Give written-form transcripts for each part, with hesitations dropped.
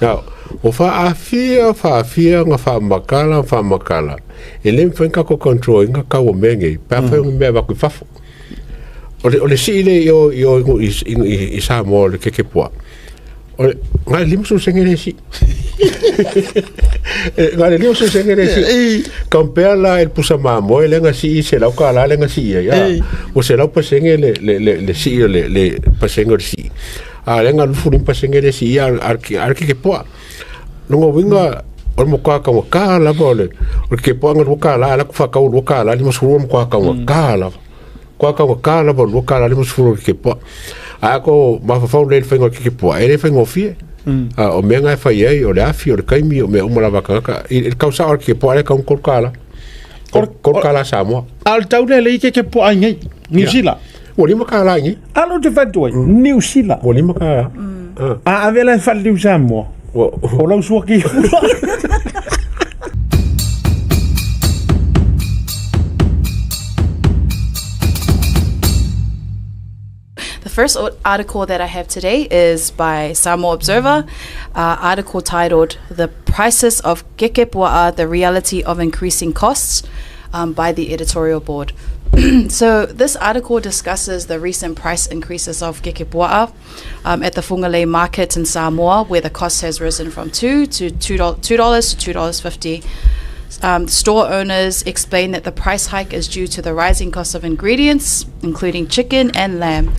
Now, o whaafia ngā whamakala. E lem whenka ko control inga kau o menge, pia whenga mea waku whafo. O le si ile i Samoa le keke pua. O le, ngā limsu sengere si. Ngā limsu sengere si. Kampea la el pusa mamo, e lenga si i se lau ka la lenga si ia. O se lau pasenge le si le pasenge le si. A lenga lufurin pasenge le si ia ar keke pua. Nunga winga, o le moka ka waka la o le ke pua ngar waka la ku whakau waka la, lima suru moka ka waka la. Kua ka waka la o waka la lima suru ke pua. A ko mawhawhau le whainga ke pua, e le whainga o fie. O mea ngai whai ei, o le afi, o le kaimi, o mea umara waka. I kausa o ke pua le kaum korkala. Korkala Samoa. Al taune le ike ke pua ngai, New Zealand. O lima ka la ngai. Alo te whatua, New Zealand. O lima ka la. A avela e whaliu Samoa. O lau sua ki. The first article that I have today is by Samoa Observer, article titled "The Prices of Keke Pua'a: The Reality of Increasing Costs," by the editorial board. So this article discusses the recent price increases of keke pua'a at the Whangalei market in Samoa, where the cost has risen from $2 to $2.50. Store owners explain that the price hike is due to the rising cost of ingredients, including chicken and lamb.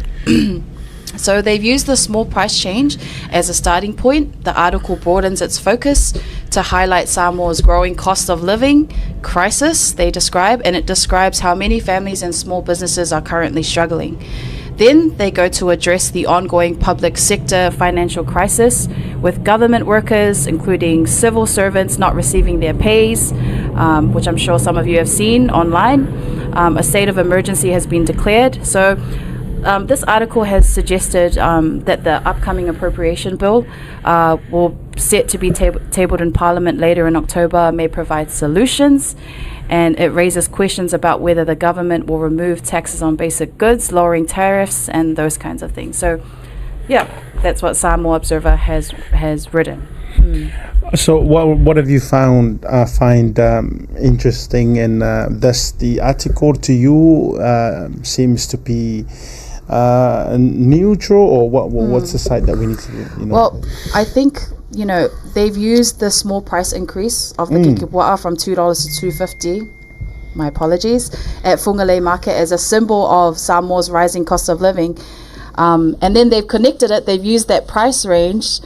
So they've used the small price change as a starting point. The article broadens its focus to highlight Samoa's growing cost of living crisis, they describe, and it describes how many families and small businesses are currently struggling. Then they go to address the ongoing public sector financial crisis, with government workers, including civil servants, not receiving their pays, which I'm sure some of you have seen online. A state of emergency has been declared. So this article has suggested that the upcoming appropriation bill will set to be tabled in Parliament later in October may provide solutions, and it raises questions about whether the government will remove taxes on basic goods, lowering tariffs, and those kinds of things. So, yeah, that's what Samoa Observer has written. So, what have you find interesting in this? The article to you seems to be neutral, or what's the side that we need to do? Well, I think they've used the small price increase of the keke pua'a from $2 to $2.50. My apologies, at Whangalei market as a symbol of Samoa's rising cost of living, and then they've connected it. They've used that price range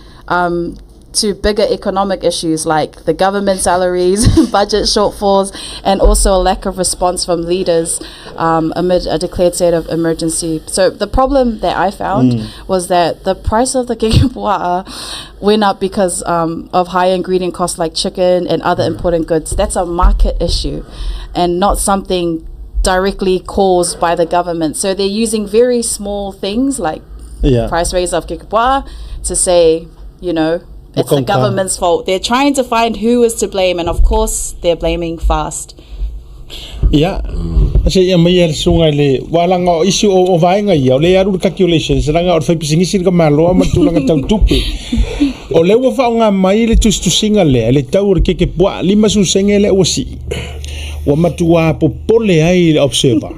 to bigger economic issues like the government salaries, budget shortfalls, and also a lack of response from leaders amid a declared state of emergency. So the problem that I found was that the price of the keke pua'a went up because of higher ingredient costs like chicken and other imported goods. That's a market issue and not something directly caused by the government. So they're using very small things like price raise of keke pua'a to say, it's the government's fault. They're trying to find who is to blame, and of course, they're blaming fast. Yeah. Kasi may sungai le walang issue o vainga ia le aru calculations ranga or fa pisingi sir ka malo matulanga tau tupi. O le wa fa nga mai le tu singa le tau ke pua lima su sengele o si. Wa matua popole ai observer.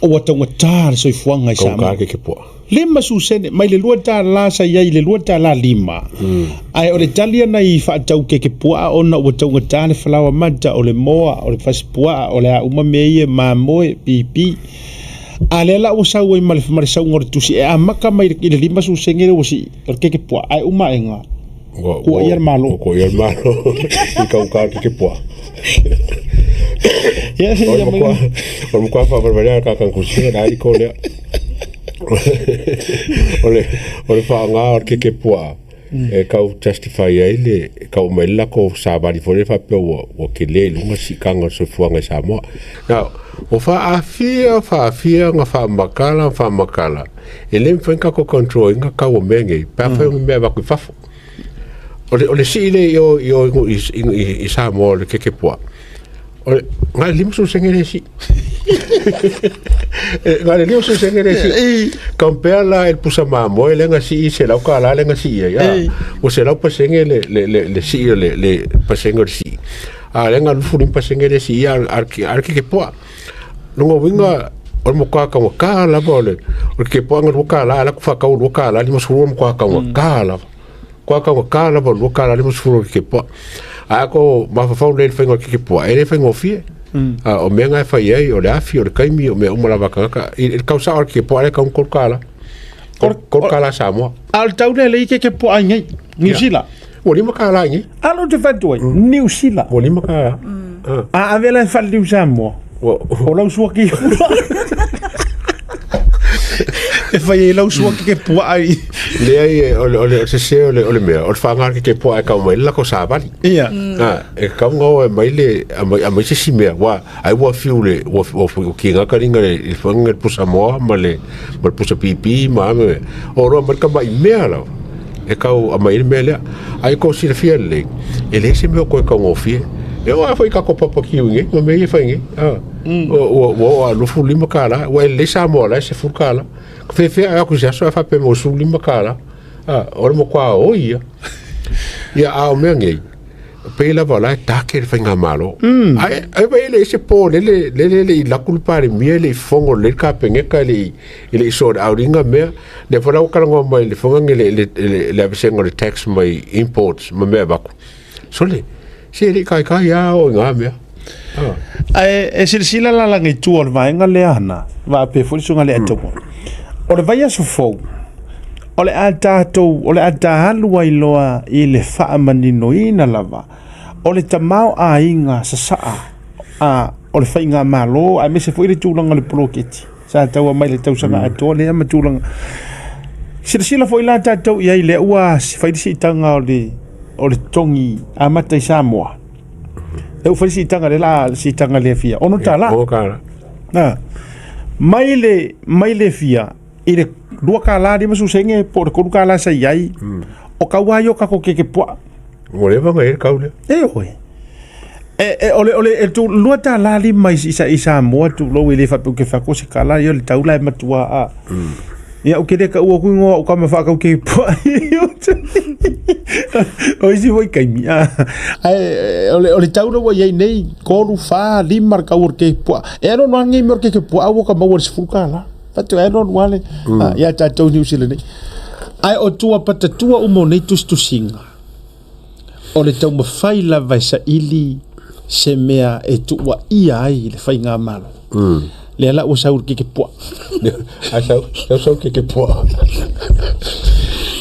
O wa tonga tar so fuanga sa ma ke pua. Lima su sene mai le lua ta la sa ia le lua ta la lima. Ai o le talia na I fa tau ke pua ona o tonga ta le flawa mata o le moa o le fas pua o le uma me ma moe pipi. Ale la o sa o mal sa ngor tu si a maka mai le lima su sengere o si o ke pua ai uma enga. Ko ia malo I ka pua. Ya se ya mai. O mo kwa fa barbaria ka kusia dai ko le. Ole whaanga o keke pua e kau justify ai le kau mai lako sa bari fore fa pe o ke le lunga si kanga so fuanga Samoa. Now, o whaafia nga whamakala e le mwhenka ko control inga kau o menge pa whaunga mea waku whafo. Ole si ile I Samoa le keke pua. Ole ngai limsu sengere si. ngale leo se sengere si compare la el pusama mo lenga si se la ka la lenga si ya o se la pasenge le si le pasenge si a lenga lu funi pasenge si arki ke po no winga o mo ka la bole o ke po ngo ka la ku fa ka o ka la ni mo suru mo ka la bol ka la ni mo suru ke po a ko ma fa le fengo ke po ele fengo fie o menga fa ye o la fi o kai mi o me o la kagaka il causa or ke po ale ka un korkala Samoa al taule le ke po ai New Zealand o lima kala ngi alo te fatu New Zealand o lima kala a avela fa New Samoa o la usua ki e fai la usua ki ke po ai le ai o se o le me o fanga ke po ai ka mai la ko sa bali ia e ka ngo e mai le a mai se si me wa ai wa fiu le o ki nga ka ringa le fanga pu Samoa ma le pu sa pipi ma me o ro ma ka mai me ala e ka o mai me le ai ko si le fiel le ele se me ko ka ngo fie e wa foi ka ko papa ki ngi no me fa ngi o lu fu lima kala wa le Samoa la se fu kala fe a ku ja so fa pe mo su lima kala o mo kwa o ia a o me ngi pe la vola ta ke fa nga malo ai ba ele se po le la culpa mi le fongo le ka penge ka le so a ringa me le fora o ka ngo mai le fonga le abisengo le tax mai imports me ba so le se le kai ya o nga me e silsila la ngai tu o vai nga le ana va pe fu so nga le to o le vai so fo o le ata halu ai loa i le faa manino ina lava o le tamao a inga sa o le whainga malo a me se fo i le tūlanga le proketi sa tau mai le tau sanga ato le ama tūlanga sila fo i la tātou i ai le ua whairisi tanga o le tongi a matai Samoa e u whairisi tanga le la si tanga le fia ono tā la mai le fia i le lua ka la di masu senge po le kolu ka la sa iai o ka waio ka ko ke poa o le vanga e kaule oe ole tu lua ta la li mai isa mo tu lo ile fa ke fa ko se kala yo le taula e matua a ia o ke de ka o ku ngo o ka me fa ka ke poa o isi voi kai mi ole taula wo ye nei ko lu fa li marka ur ke poa e no ngi mer ke poa o ka mo se fulkala tu e non wale ya ta to New Zealand ai o tua pata tua umo nei tu singa o le tau mawhai la vai sa ili se mea e tua ia ai le whainga malo le ala o saur ke poa a sau ke poa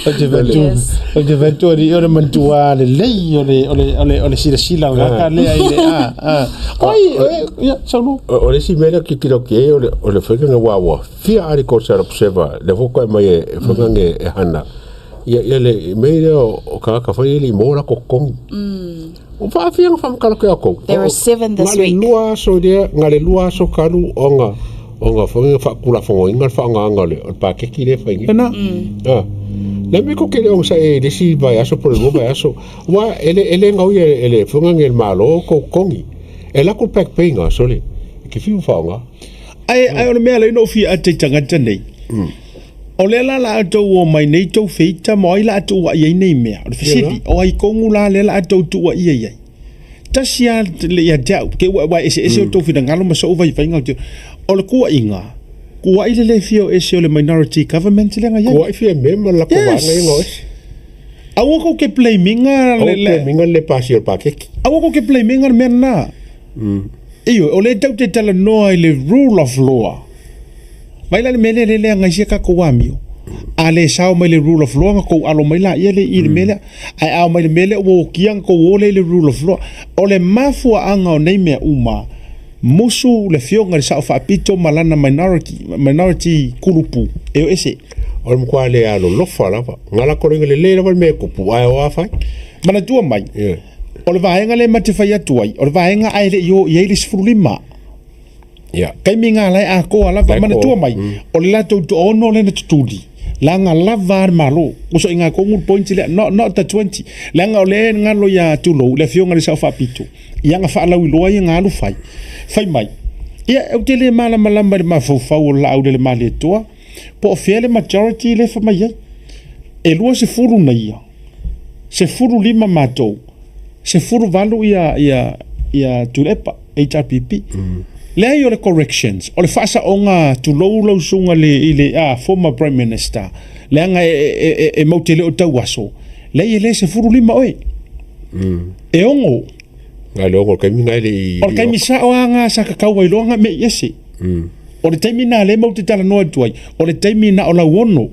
o te ventu ri o le mantua le lei o le sila o ka le ai le oi ya solo o le si mera ki tiro ke o le whainga wa fia ari ko sa rapseva le voko mai e whainga e hana ia le meire o kagaka whai li mora ko kong o whaafia nga whamkara ke ako There are 7 this week. Ngale lua so karu o nga whainga whakula whango inga whaanga le o pākeki le whainga le me ko ke le sa e le si vai aso por el vai aso wa ele ngau ele whainga ngel malo ko kongi e la ko pek pinga so le ke fiu whaanga ai o mea le no fia ate tangata nei o le la ato o mai nei tau feita mo ai la ato wa iei nei mea o le fesiti o ai kongu la le la ato tu wa iei tasia le ia tau ke wa ese o tau fina ngalo ma so vai whainga o le kua inga kua ile le fio ese o le minority government le nga iei kua fia mema la kua nga inga ose awa ko ke playminga le pasi o pakeki awa ko ke playminga mea na iyo o le tau te tala noa i le rule of law mai la mele le ngai se ka ko amio ale sao mai le rule of law ko alo mai la ile i mele ai au mai mele wo kiang ko wo le rule of law o le mafua anga o nei me uma musu le fionga le sao fa pito malana minority kulupu e ese o le kwa le alo lo fala ngala ko le me ko pu ai o afa mana tua mai o le vaenga le mate fai atu ai o le vaenga ai le yo ye le sfulima ya kai minga lai a ko ala va mana tua mai o le lato to ono le na tutudi langa lavar malo uso inga ko un point le not the 20 langa o le ngalo ya tulo le fionga le safa pitu yanga fa la wilo ya ngalu fai mai Ia, au te le malama le mafau la au le male toa. Po fia le majority le fa mai ai. E lua se furu na ia. Se furu lima matou. Se furu valu ia tulepa, HRPP. Lea i o le corrections. O le whaasa o ngā tulou sunga le former Prime Minister. Lea ngā e mautele o tau aso. Lea i le se furu lima oe. E ongo. Ngā le ongo kaimi ngai le i... O le kaimi sa o ngā sa kakau ai loa ngā me iese. O le taimi nā le mau te tala noa tuai. O le taimi nā o la wono.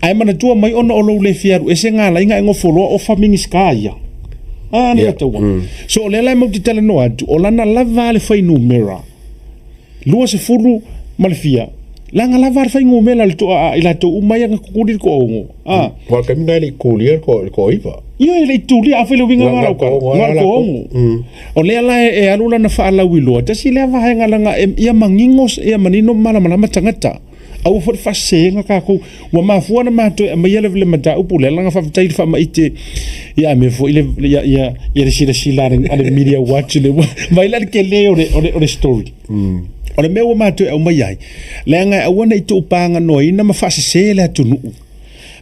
Ai mana tua mai ono o le fiaru. Ese ngā la inga e ngofoloa o famingi ska ia. Nea taua. So o le lai mau te tala noa atu. O lana lava le whainu mera. Lua se furu malfia. Langa lava le whaingu mera le toa i la tau umai anga kukuri ko ongo. Wa kaimi ngai le kulia ko iwa. Ia e le tulia a whailu winga ngara ko ongo. O lea lai e alula na whaalau i loa. Tasi lea wahenga langa ia mangingos ia manino malama tangata. Au fo fasenga ka ko wa mafua na mato ma yele le mata upu le langa fa tai fa maite ya me fo ile ya le sila ale media watch le vai la ke le o le story o le me wa mato au mai ai le nga au na itu panga no ina ma fa se le tunu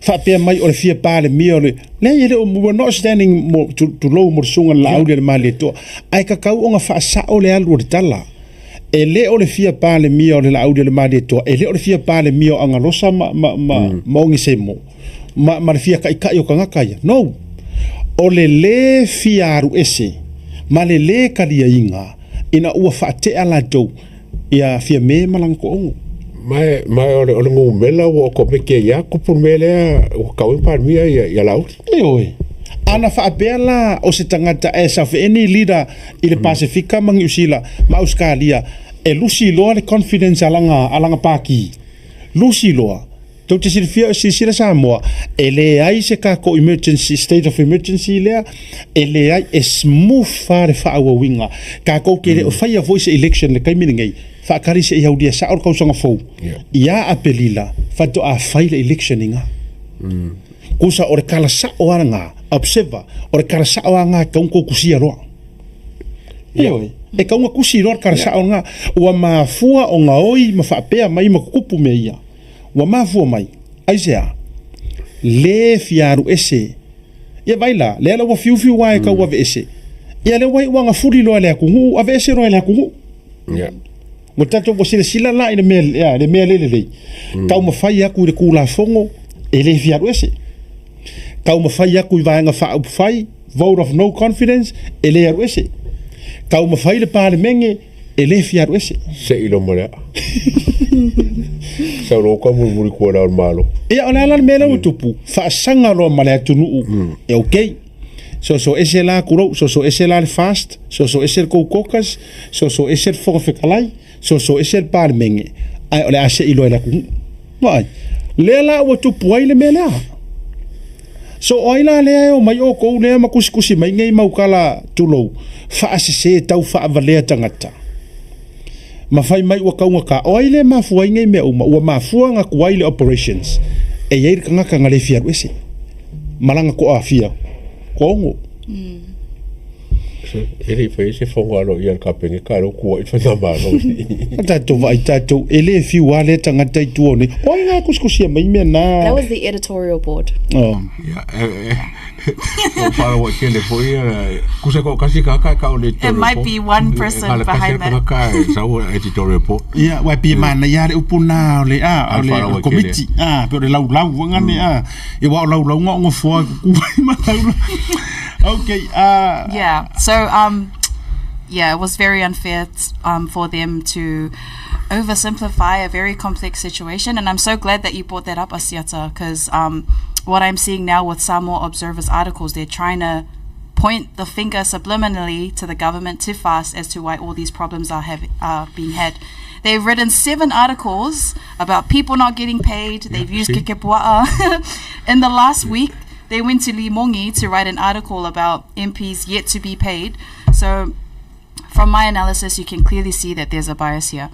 fa pe mai o le fia pa le mi o le yele o mo no standing mo to low mo sunga la au le mali to ai ka ka o nga fa sa o le alu de tala e le o le fia pa le mia o le audio le made to e le o le fia pa le mia anga rosa ma ngi se mo ma le fia kai o kanga kai no o le fiaru ese ma le kalia inga ina ua fa te ala do ia fia me malang ko ongo mai o le ngu mela o ko me ke ya ko por mele o ka wi par mia ya lau e oi ana fa bela o se tangata e sa any leader i le Pasifika mangi usila ma Australia e lusi loa le confidence alanga paki lusi loa to te sirfia sila Samoa e le ai se ka ko emergency state of emergency lea e le ai e smooth fare fa awa winga ka ko ke le fire voice election le kaimini ngai fa kari se ia udia sa or ka usanga fou ia apelila fa to a file election inga kusa ore kala sa o anga observer ore kala sa o anga ka unko kusia roa Ioi e ka unga kusi roa kala sa o nga ua mafua o nga oi ma whapea mai ma kupu me ia ua mafua mai aisea le fiaru ese ia vaila le ala ua fiu wae ka ua ve ese ia le wai wanga furi loa le akungu ave ese roa le akungu mo tato o sila la ina mea le mea lele kau mawhai aku i le kula fongo e le fiaru ese kau mawhai aku i vaenga wha fai vote of no confidence e le aru ese kau mawhai le pāle menge e le fiaru ese se ilo morea sa roka muri kua rao malo ia o le ala mea lau tupu whaasanga roa male atunu e okei so ese la kurau so ese la le fast so ese le koukokas so ese le whakawhekalai so ese le pāle menge ai o le ase ilo e la kuhu vai le la ua tupu ai le mea lea so oila lea o mai o kou lea ma kusi mai ngai maukala tulou whaasese tau whaavalea tangata ma whai mai ua kaunga ka oile mafua ngai mea uma ua mafua nga kuaile operations e yeir ka ngaka ngale fiaru ese malanga ko a fia kongo ele foi ese fongo alo ia ka penge karo kua i fana malo tato vai tato ele fi wale tangata tuone oi nga kusi mai me na That was the editorial board. oh para o que le foi kusa ko kasi ka le It might be one person behind that. ka sa o editorial board ia wa pi mana ia le upuna le le committee pero le lau ngane e wa lau ngo fo okay Yeah. So yeah, it was very unfair for them to oversimplify a very complex situation, and I'm so glad that you brought that up, Asiata, because what I'm seeing now with Samoa Observer's articles, they're trying to point the finger subliminally to the government too fast as to why all these problems are being had. They've written 7 articles about people not getting paid. They've used pua'a. In the last week, they went to Limongi to write an article about MPs yet to be paid. So from my analysis, you can clearly see that there's a bias here.